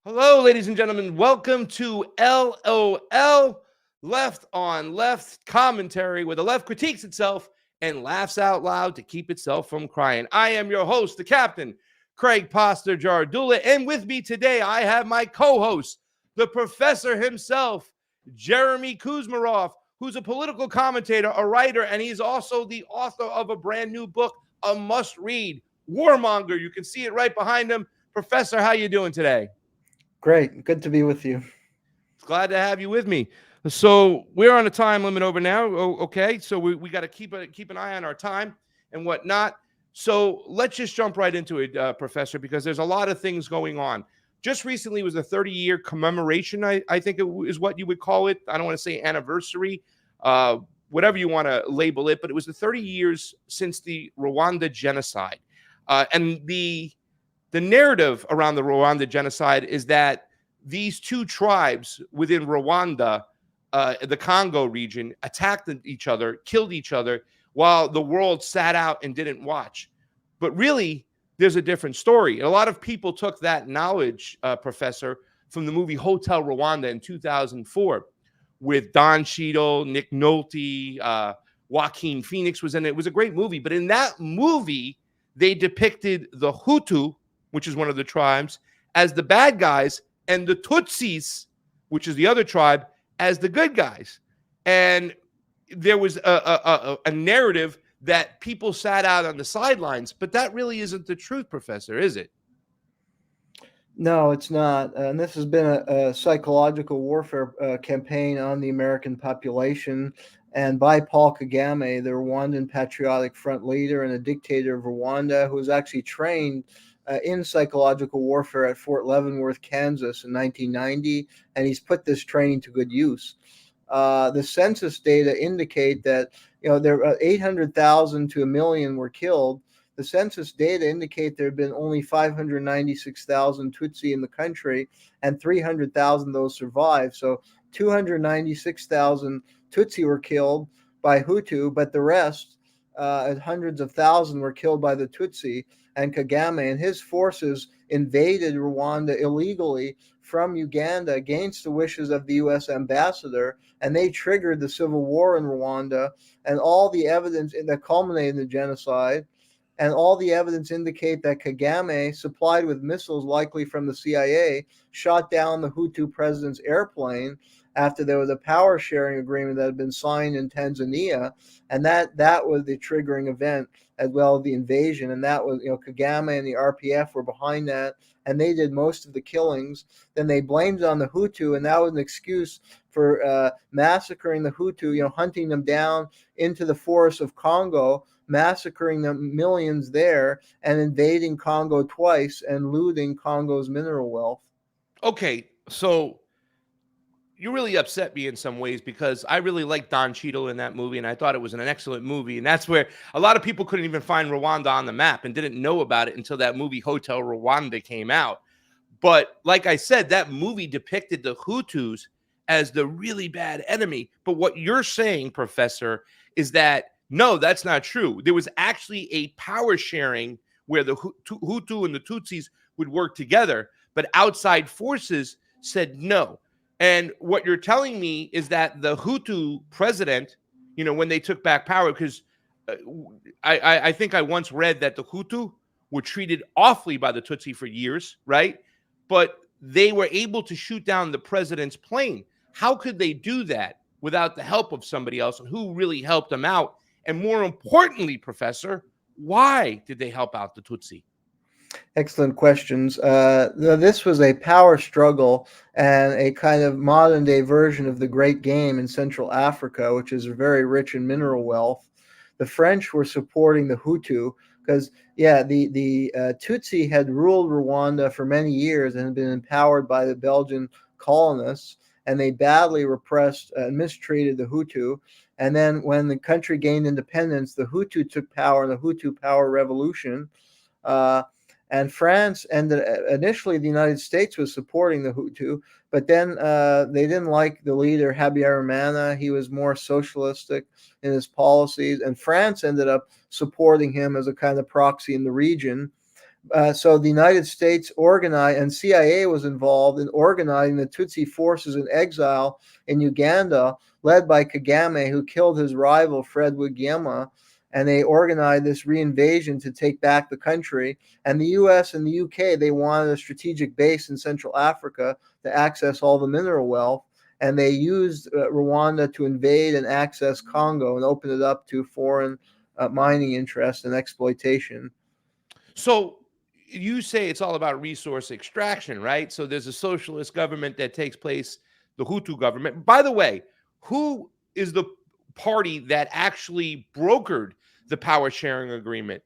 Hello, ladies and gentlemen. Welcome to LOL, Left on Left commentary, where the left critiques itself and laughs out loud to keep itself from crying. I am your host, the captain, Craig Poster Jardula, and with me today, I have my co-host, the professor himself, Jeremy Kuzmarov, who's a political commentator, a writer, and he's also the author of a brand new book, a must-read, Warmonger. You can see it right behind him. Professor, how you doing today? Great. Good to be with you. Glad to have you with me. So we're on a time limit over now. Okay, so we got to keep an eye on our time and whatnot. So let's just jump right into it, Professor, because there's a lot of things going on. Just recently was the 30-year commemoration. I think is what you would call it. I don't want to say anniversary, whatever you want to label it, but it was the 30 years since the Rwanda genocide, and the narrative around the Rwanda genocide is that these two tribes within Rwanda, the Congo region, attacked each other, killed each other, while the world sat out and didn't watch. But really, there's a different story. A lot of people took that knowledge, Professor, from the movie Hotel Rwanda in 2004, with Don Cheadle, Nick Nolte, Joaquin Phoenix was in it. It was a great movie. But in that movie, they depicted the Hutu, which is one of the tribes, as the bad guys, and the Tutsis, which is the other tribe, as the good guys. And there was a narrative that people sat out on the sidelines, but that really isn't the truth, Professor, is it? No, it's not. And this has been a psychological warfare campaign on the American population and by Paul Kagame, the Rwandan Patriotic Front leader and a dictator of Rwanda, who was actually trained in psychological warfare at Fort Leavenworth, Kansas in 1990, and he's put this training to good use. The census data indicate that there are 800,000 to a million were killed. The census data indicate there have been only 596,000 Tutsi in the country, and 300,000 those survived. So 296,000 Tutsi were killed by Hutu, but the rest, hundreds of thousands, were killed by the Tutsi. And Kagame and his forces invaded Rwanda illegally from Uganda against the wishes of the U.S. ambassador, and they triggered the civil war in Rwanda. And all the evidence that culminated in the genocide, and all the evidence indicate that Kagame, supplied with missiles likely from the CIA, shot down the Hutu president's airplane after there was a power sharing agreement that had been signed in Tanzania, and that was the triggering event as well as the invasion. And that was, Kagame and the RPF were behind that, and they did most of the killings. Then they blamed it on the Hutu, and that was an excuse for massacring the Hutu, hunting them down into the forests of Congo, massacring the millions there, and invading Congo twice and looting Congo's mineral wealth. Okay, so you really upset me in some ways because I really liked Don Cheadle in that movie, and I thought it was an excellent movie. And that's where a lot of people couldn't even find Rwanda on the map and didn't know about it until that movie Hotel Rwanda came out. But like I said, that movie depicted the Hutus as the really bad enemy. But what you're saying, Professor, is that no, that's not true. There was actually a power sharing where the Hutu and the Tutsis would work together, but outside forces said no. And what you're telling me is that the Hutu president, when they took back power, because I think I once read that the Hutu were treated awfully by the Tutsi for years, right? But they were able to shoot down the president's plane. How could they do that without the help of somebody else? And who really helped them out? And more importantly, Professor, why did they help out the Tutsi? Excellent questions. This was a power struggle and a kind of modern day version of the Great Game in Central Africa, which is very rich in mineral wealth. The French were supporting the Hutu because, the Tutsi had ruled Rwanda for many years and had been empowered by the Belgian colonists, and they badly repressed and mistreated the Hutu. And then when the country gained independence, the Hutu took power in the Hutu Power Revolution. And France initially the United States was supporting the Hutu, but then they didn't like the leader Habyarimana. He was more socialistic in his policies, and France ended up supporting him as a kind of proxy in the region. So the United States organized, and CIA was involved in organizing the Tutsi forces in exile in Uganda, led by Kagame, who killed his rival Fred Wigema. And they organized this reinvasion to take back the country. And the US and the UK, they wanted a strategic base in Central Africa to access all the mineral wealth. And they used Rwanda to invade and access Congo and open it up to foreign mining interests and exploitation. So you say it's all about resource extraction, right? So there's a socialist government that takes place, the Hutu government. By the way, who is the party that actually brokered the power sharing agreement?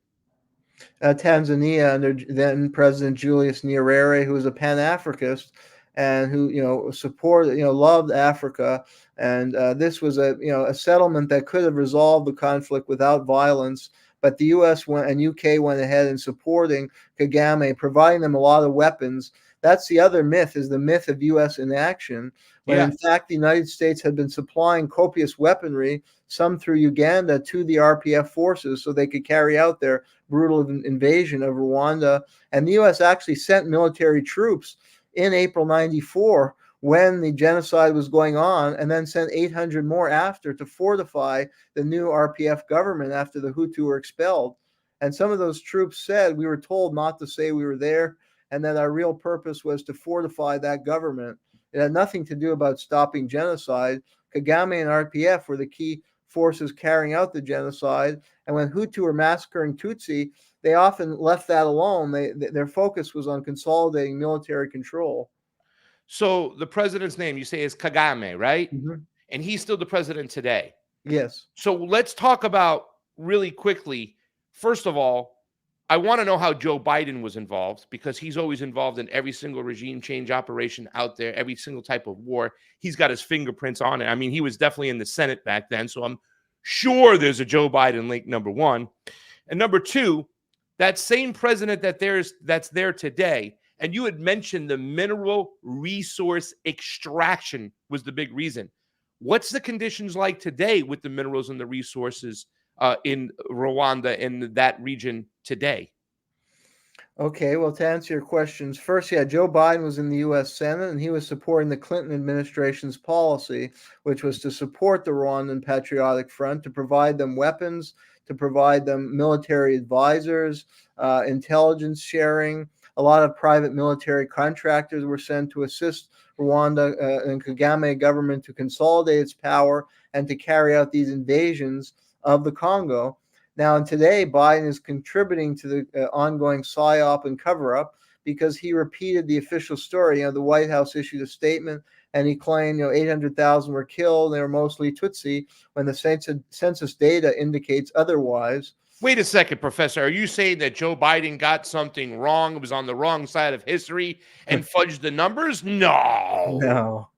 Tanzania under then President Julius Nyerere, who was a Pan-Africanist and who supported, loved Africa, and this was a settlement that could have resolved the conflict without violence. But the U.S. and UK went ahead in supporting Kagame, providing them a lot of weapons. That's the other myth, is the myth of U.S. inaction, when in fact the United States had been supplying copious weaponry, some through Uganda, to the RPF forces so they could carry out their brutal invasion of Rwanda. And the U.S. actually sent military troops in April 94 when the genocide was going on, and then sent 800 more after to fortify the new RPF government after the Hutu were expelled. And some of those troops said, we were told not to say we were there, and that our real purpose was to fortify that government. It had nothing to do about stopping genocide. Kagame and RPF were the key forces carrying out the genocide. And when Hutu were massacring Tutsi, they often left that alone. Their focus was on consolidating military control. So the president's name, you say, is Kagame, right? Mm-hmm. And he's still the president today. Yes. So let's talk about really quickly. First of all, I want to know how Joe Biden was involved, because he's always involved in every single regime change operation out there, every single type of war. He's got his fingerprints on it. I mean, he was definitely in the Senate back then, so I'm sure there's a Joe Biden link, number one. And number two, that same president that's there today, and you had mentioned the mineral resource extraction was the big reason. What's the conditions like today with the minerals and the resources in Rwanda, in that region today? Okay, well, to answer your questions, first, Joe Biden was in the U.S. Senate, and he was supporting the Clinton administration's policy, which was to support the Rwandan Patriotic Front, to provide them weapons, to provide them military advisors, intelligence sharing. A lot of private military contractors were sent to assist Rwanda and Kagame government to consolidate its power and to carry out these invasions of the Congo. Now, and today, Biden is contributing to the ongoing Psy-op and cover-up, because he repeated the official story. The White House issued a statement, and he claimed 800,000 were killed. They were mostly Tutsi, when the census data indicates otherwise. Wait a second, Professor. Are you saying that Joe Biden got something wrong, was on the wrong side of history, and fudged the numbers? No.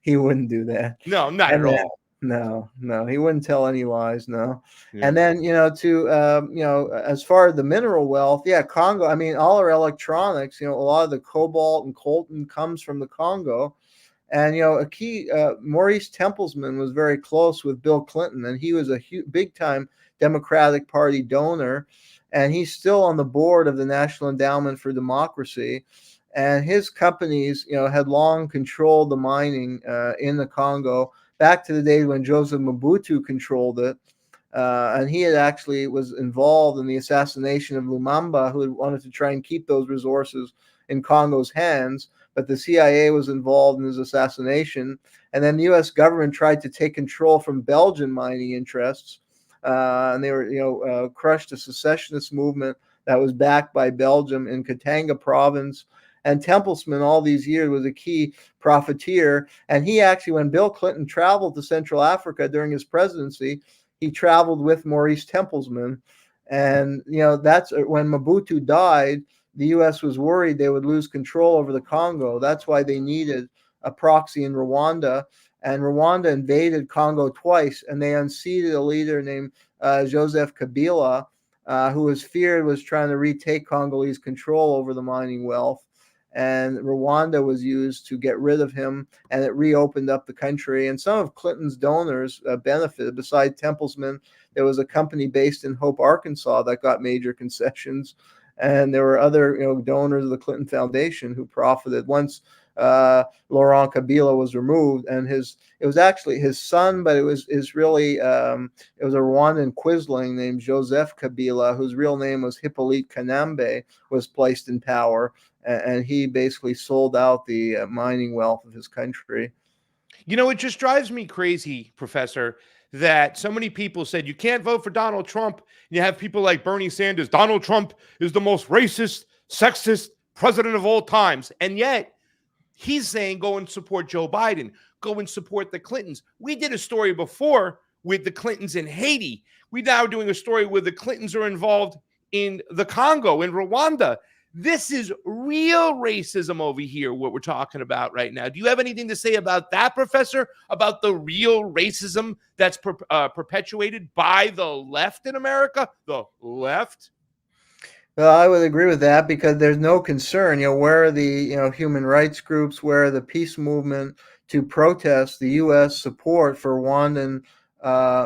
He wouldn't do that. No, not at all. No, he wouldn't tell any lies. No. Yeah. And then, as far as the mineral wealth, Congo, I mean, all our electronics, a lot of the cobalt and coltan comes from the Congo. And, a key, Maurice Templesman was very close with Bill Clinton, and he was a big time Democratic Party donor. And he's still on the board of the National Endowment for Democracy. And his companies, had long controlled the mining in the Congo, back to the days when Joseph Mobutu controlled it. And he had actually was involved in the assassination of Lumumba, who had wanted to try and keep those resources in Congo's hands. But the CIA was involved in his assassination. And then the U.S. government tried to take control from Belgian mining interests. And they were, crushed a secessionist movement that was backed by Belgium in Katanga province. And Templesman, all these years, was a key profiteer. And he actually, when Bill Clinton traveled to Central Africa during his presidency, he traveled with Maurice Templesman. And, that's when Mobutu died, the U.S. was worried they would lose control over the Congo. That's why they needed a proxy in Rwanda. And Rwanda invaded Congo twice, and they unseated a leader named Joseph Kabila, who was feared was trying to retake Congolese control over the mining wealth. And Rwanda was used to get rid of him, and it reopened up the country. And some of Clinton's donors benefited. Besides Templesman, there was a company based in Hope, Arkansas, that got major concessions. and there were other donors of the Clinton Foundation who profited once Laurent Kabila was removed, and it was actually his son, but it was really it was a Rwandan quisling named Joseph Kabila, whose real name was Hippolyte Kanambe, was placed in power, and he basically sold out the mining wealth of his country. It just drives me crazy, Professor, that so many people said you can't vote for Donald Trump. You have people like Bernie Sanders. Donald Trump is the most racist, sexist president of all times. And yet he's saying go and support Joe Biden, go and support the Clintons. We did a story before with the Clintons in Haiti. We're now doing a story where the Clintons are involved in the Congo, in Rwanda. This is real racism over here, what we're talking about right now. Do you have anything to say about that, Professor, about the real racism that's perpetuated by the left in America? The left? Well, I would agree with that because there's no concern. Where are the human rights groups? Where are the peace movement to protest the U.S. support for Rwandan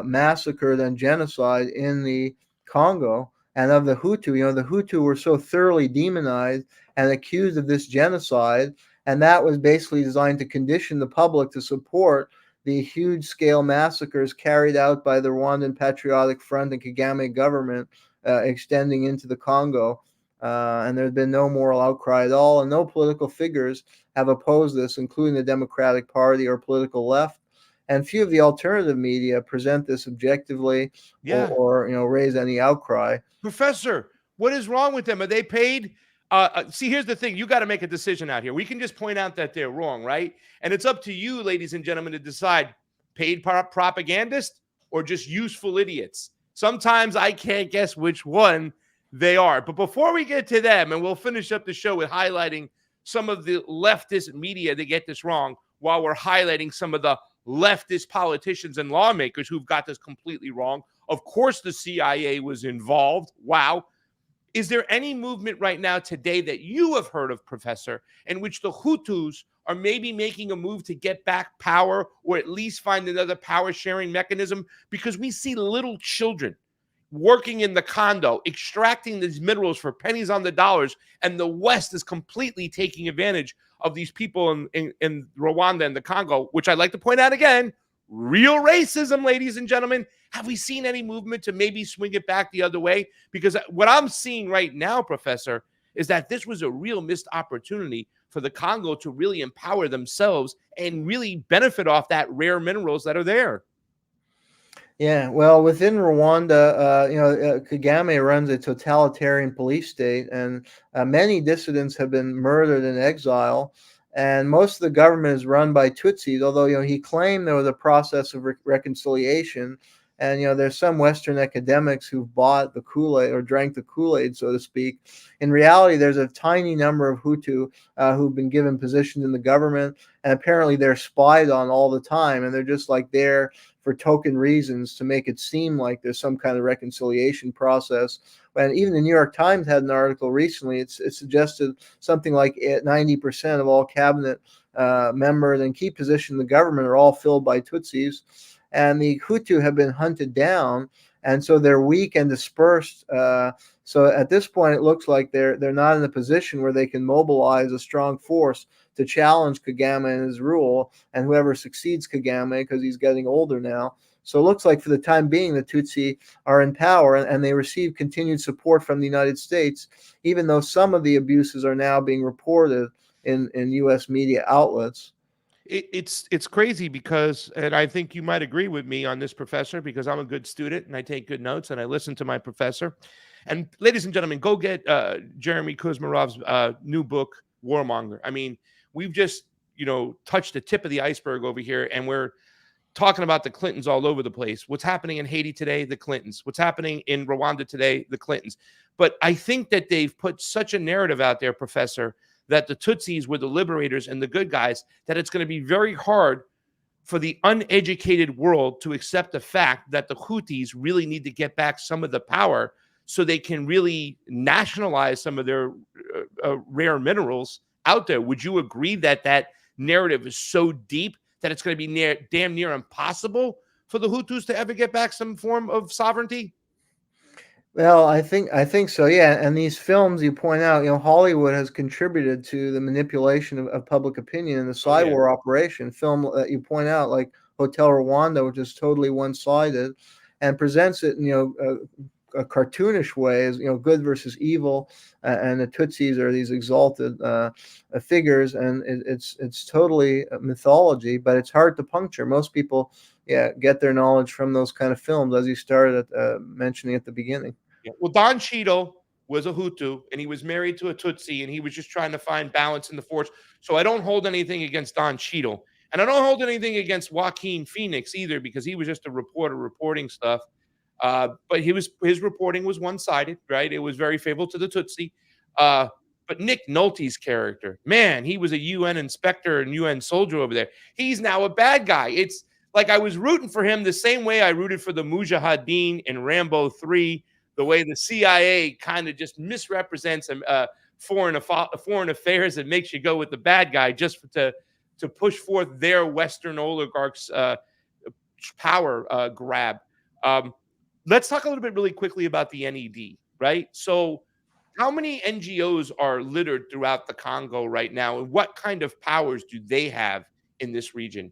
massacre and genocide in the Congo? And of the Hutu, the Hutu were so thoroughly demonized and accused of this genocide, and that was basically designed to condition the public to support the huge-scale massacres carried out by the Rwandan Patriotic Front and Kagame government extending into the Congo. And there's been no moral outcry at all, and no political figures have opposed this, including the Democratic Party or political left. And few of the alternative media present this objectively or raise any outcry. Professor, what is wrong with them? Are they paid? See, here's the thing. You got to make a decision out here. We can just point out that they're wrong, right? And it's up to you, ladies and gentlemen, to decide paid propagandists or just useful idiots. Sometimes I can't guess which one they are. But before we get to them, and we'll finish up the show with highlighting some of the leftist media that get this wrong, while we're highlighting some of the leftist politicians and lawmakers who've got this completely wrong. Of course, the CIA was involved. Wow. Is there any movement right now today that you have heard of, Professor, in which the Hutus are maybe making a move to get back power or at least find another power sharing mechanism? Because we see little children working in the Congo, extracting these minerals for pennies on the dollars, and the West is completely taking advantage of these people in Rwanda and the Congo, which I'd like to point out again, real racism, ladies and gentlemen. Have we seen any movement to maybe swing it back the other way? Because what I'm seeing right now, Professor, is that this was a real missed opportunity for the Congo to really empower themselves and really benefit off that rare minerals that are there. Yeah, well, within Rwanda, Kagame runs a totalitarian police state, and many dissidents have been murdered in exile. And most of the government is run by Tutsis, although he claimed there was a process of reconciliation. And there's some Western academics who've bought the Kool-Aid or drank the Kool-Aid, so to speak. In reality, there's a tiny number of Hutu who've been given positions in the government, and apparently they're spied on all the time, and they're just like there for token reasons to make it seem like there's some kind of reconciliation process. And even the New York Times had an article recently. It suggested something like 90% of all cabinet members and key positions in the government are all filled by Tutsis. And the Hutu have been hunted down, and so they're weak and dispersed. So at this point, it looks like they're not in a position where they can mobilize a strong force to challenge Kagame and his rule, and whoever succeeds Kagame, because he's getting older now. So it looks like for the time being, the Tutsi are in power, and they receive continued support from the United States, even though some of the abuses are now being reported in U.S. media outlets. It's crazy because, and I think you might agree with me on this, Professor, because I'm a good student and I take good notes and I listen to my professor. And ladies and gentlemen, go get Jeremy Kuzmarov's new book, Warmonger. I mean, we've just, touched the tip of the iceberg over here, and we're talking about the Clintons all over the place. What's happening in Haiti today? The Clintons. What's happening in Rwanda today? The Clintons. But I think that they've put such a narrative out there, Professor, that the Tutsis were the liberators and the good guys, that it's going to be very hard for the uneducated world to accept the fact that the Houthis really need to get back some of the power so they can really nationalize some of their rare minerals out there. Would you agree that that narrative is so deep that it's going to be damn near impossible for the Hutus to ever get back some form of sovereignty? Well, I think so, yeah. And these films you point out, Hollywood has contributed to the manipulation of public opinion in the Oh yeah. War operation. Film that you point out, like Hotel Rwanda, which is totally one-sided, and presents it in a cartoonish way as good versus evil, and the Tutsis are these exalted figures, and it's totally mythology, but it's hard to puncture. Most people, yeah, get their knowledge from those kind of films, as you started mentioning at the beginning. Yeah. Well, Don Cheadle was a Hutu and he was married to a Tutsi and he was just trying to find balance in the force. So I don't hold anything against Don Cheadle. And I don't hold anything against Joaquin Phoenix either because he was just a reporter reporting stuff. But his reporting was one sided, right? It was very favorable to the Tutsi. Uh, but Nick Nolte's character, man, he was a UN inspector and UN soldier over there. He's now a bad guy. It's like I was rooting for him the same way I rooted for the Mujahideen in Rambo 3, the way the CIA kind of just misrepresents foreign affairs and makes you go with the bad guy just to push forth their Western oligarchs' power grab. Um, let's talk a little bit really quickly about the NED, right? So, how many NGOs are littered throughout the Congo right now, and what kind of powers do they have in this region?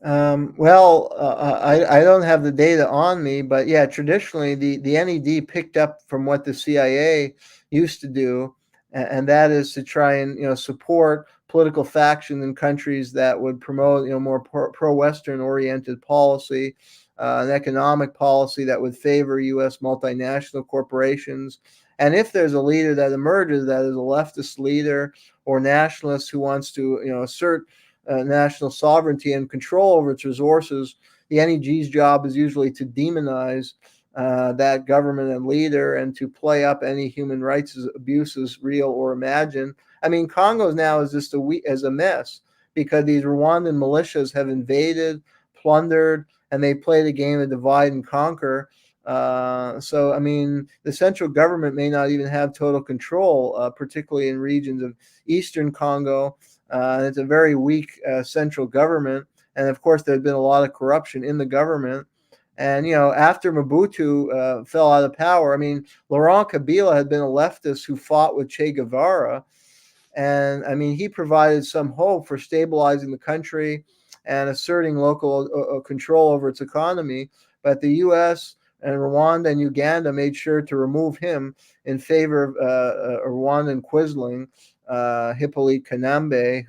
Well, I don't have the data on me, but yeah, traditionally the NED picked up from what the CIA used to do, and that is to try and support political faction in countries that would promote more pro-Western oriented policy, an economic policy that would favor U.S. multinational corporations. And if there's a leader that emerges that is a leftist leader or nationalist who wants to assert national sovereignty and control over its resources, the NEG's job is usually to demonize that government and leader and to play up any human rights abuses, real or imagined. I mean, Congo now is just a mess because these Rwandan militias have invaded, plundered, and they play the game of divide and conquer. So, I mean, the central government may not even have total control, particularly in regions of eastern Congo. It's a very weak central government. And of course, there's been a lot of corruption in the government. And, after Mobutu fell out of power, I mean, Laurent Kabila had been a leftist who fought with Che Guevara. And I mean, he provided some hope for stabilizing the country and asserting local control over its economy. But the U.S. and Rwanda and Uganda made sure to remove him in favor of a Rwandan quisling, Hippolyte Kanambe,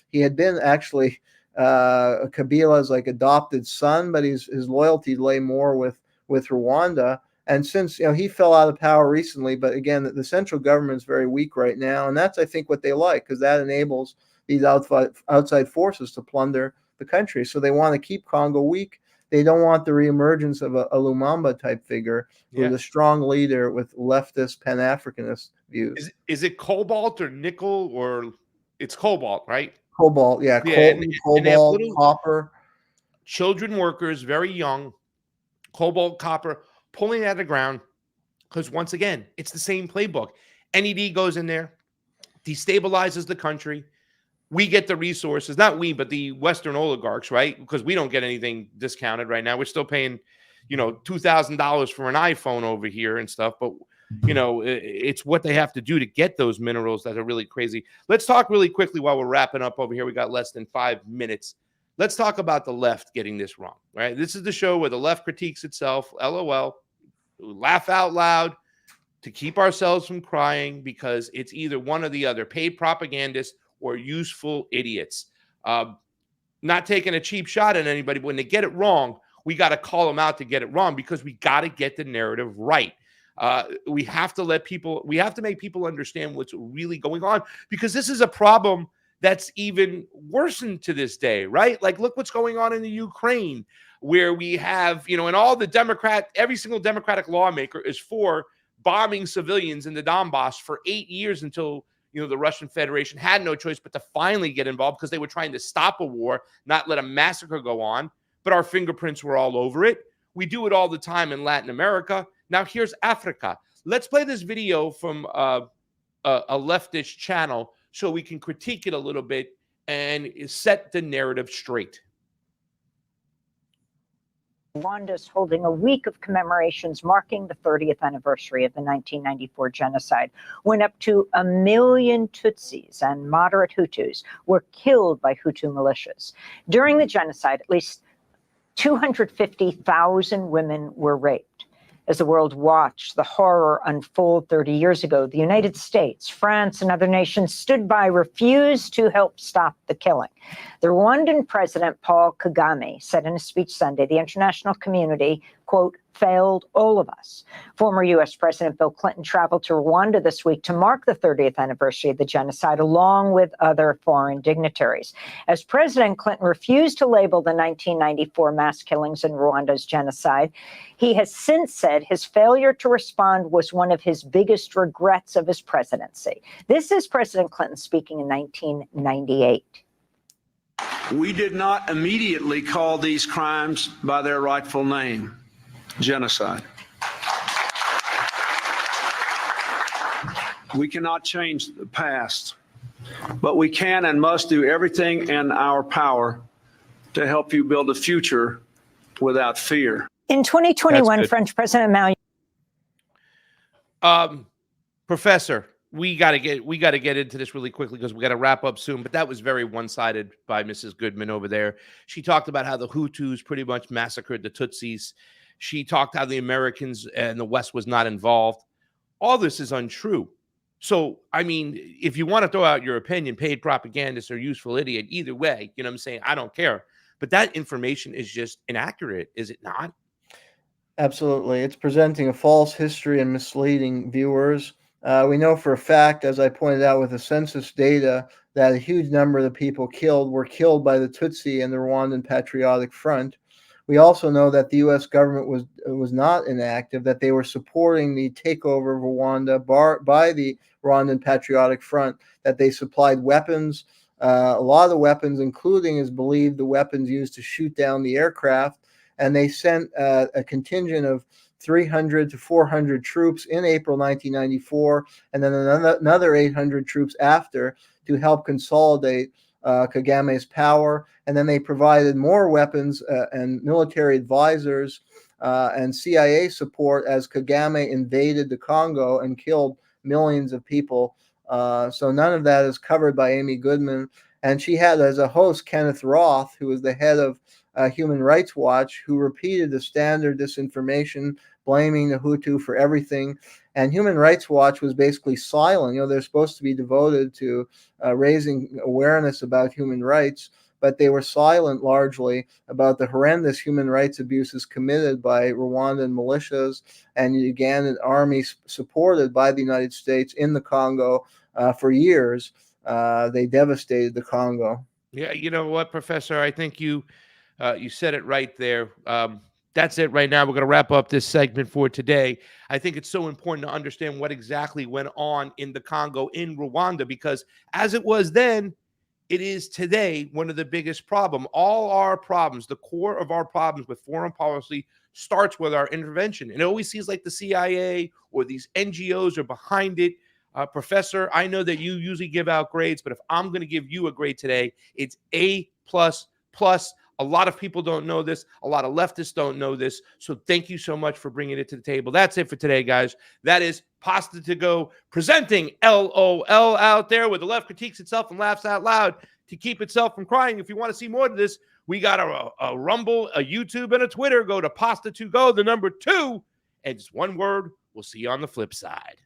he had been actually Kabila's like adopted son, but his loyalty lay more with Rwanda. And since he fell out of power recently, but again, the central government is very weak right now, and that's I think what they like because that enables these outside forces to plunder the country. So they want to keep Congo weak. They don't want the reemergence of a Lumumba type figure who's Yeah. a strong leader with leftist Pan-Africanist views. Is it cobalt or nickel or it's cobalt, right? Cobalt, yeah, Yeah, and coltan, and they have cobalt, little copper. children workers, very young, cobalt, copper, pulling out of the ground because once again, it's the same playbook. NED goes in there, destabilizes the country. We get the resources, not we, but the Western oligarchs, right? Because we don't get anything discounted right now. We're still paying, $2,000 for an iPhone over here and stuff. But it's what they have to do to get those minerals that are really crazy. Let's talk really quickly while we're wrapping up over here. We got less than 5 minutes. Let's talk about the left getting this wrong, right? This is the show where the left critiques itself. LOL. Laugh out loud to keep ourselves from crying because it's either one or the other, paid propagandists or useful idiots. Not taking a cheap shot at anybody, but when they get it wrong, we got to call them out to get it wrong because we got to get the narrative right. We have to make people understand what's really going on because this is a problem that's even worsened to this day, right? Like, look what's going on in the Ukraine, where we have, and every single Democratic lawmaker is for bombing civilians in the Donbass for 8 years until the Russian Federation had no choice but to finally get involved because they were trying to stop a war, not let a massacre go on. But our fingerprints were all over it. We do it all the time in Latin America. Now here's Africa. Let's play this video from a leftist channel so we can critique it a little bit and set the narrative straight. Rwanda is holding a week of commemorations marking the 30th anniversary of the 1994 genocide, when up to 1 million Tutsis and moderate Hutus were killed by Hutu militias. During the genocide, at least 250,000 women were raped. As the world watched the horror unfold 30 years ago, the United States, France, and other nations stood by, refused to help stop the killing. The Rwandan president, Paul Kagame, said in a speech Sunday, the international community, quote, failed all of us. Former U.S. President Bill Clinton traveled to Rwanda this week to mark the 30th anniversary of the genocide, along with other foreign dignitaries. As President Clinton refused to label the 1994 mass killings in Rwanda as genocide, he has since said his failure to respond was one of his biggest regrets of his presidency. This is President Clinton speaking in 1998. We did not immediately call these crimes by their rightful name, genocide. We cannot change the past, but we can and must do everything in our power to help you build a future without fear. In 2021, French President Mao. Professor, we got to get into this really quickly because we got to wrap up soon. But that was very one-sided by Mrs. Goodman over there. She talked about how the Hutus pretty much massacred the Tutsis. She talked how the Americans and the West was not involved. All this is untrue. So, I mean, if you want to throw out your opinion, paid propagandist or useful idiot, either way, you know what I'm saying? I don't care. But that information is just inaccurate, is it not? Absolutely. It's presenting a false history and misleading viewers. We know for a fact, as I pointed out with the census data, that a huge number of the people killed were killed by the Tutsi and the Rwandan Patriotic Front. We also know that the U.S. government was not inactive, that they were supporting the takeover of Rwanda by the Rwandan Patriotic Front, that they supplied weapons, a lot of the weapons, including, is believed, the weapons used to shoot down the aircraft, and they sent a contingent of 300 to 400 troops in April 1994, and then another 800 troops after to help consolidate Kagame's power. And then they provided more weapons and military advisors and CIA support as Kagame invaded the Congo and killed millions of people. So none of that is covered by Amy Goodman. And she had as a host Kenneth Roth, who was the head of Human Rights Watch, who repeated the standard disinformation, blaming the Hutu for everything. And Human Rights Watch was basically silent. You know, they're supposed to be devoted to raising awareness about human rights, but they were silent largely about the horrendous human rights abuses committed by Rwandan militias and Ugandan armies supported by the United States in the Congo for years. They devastated the Congo. Yeah, you know what, Professor? I think you said it right there. That's it right now. We're going to wrap up this segment for today. I think it's so important to understand what exactly went on in the Congo, in Rwanda, because as it was then, it is today one of the biggest problems. All our problems, the core of our problems with foreign policy starts with our intervention. And it always seems like the CIA or these NGOs are behind it. Professor, I know that you usually give out grades, but if I'm going to give you a grade today, it's A++. A lot of people don't know this. A lot of leftists don't know this. So thank you so much for bringing it to the table. That's it for today, guys. That is Pasta to Go presenting LOL out there, where the left critiques itself and laughs out loud to keep itself from crying. If you want to see more of this, we got a Rumble, a YouTube, and a Twitter. Go to Pasta to Go, the number 2, and just one word. We'll see you on the flip side.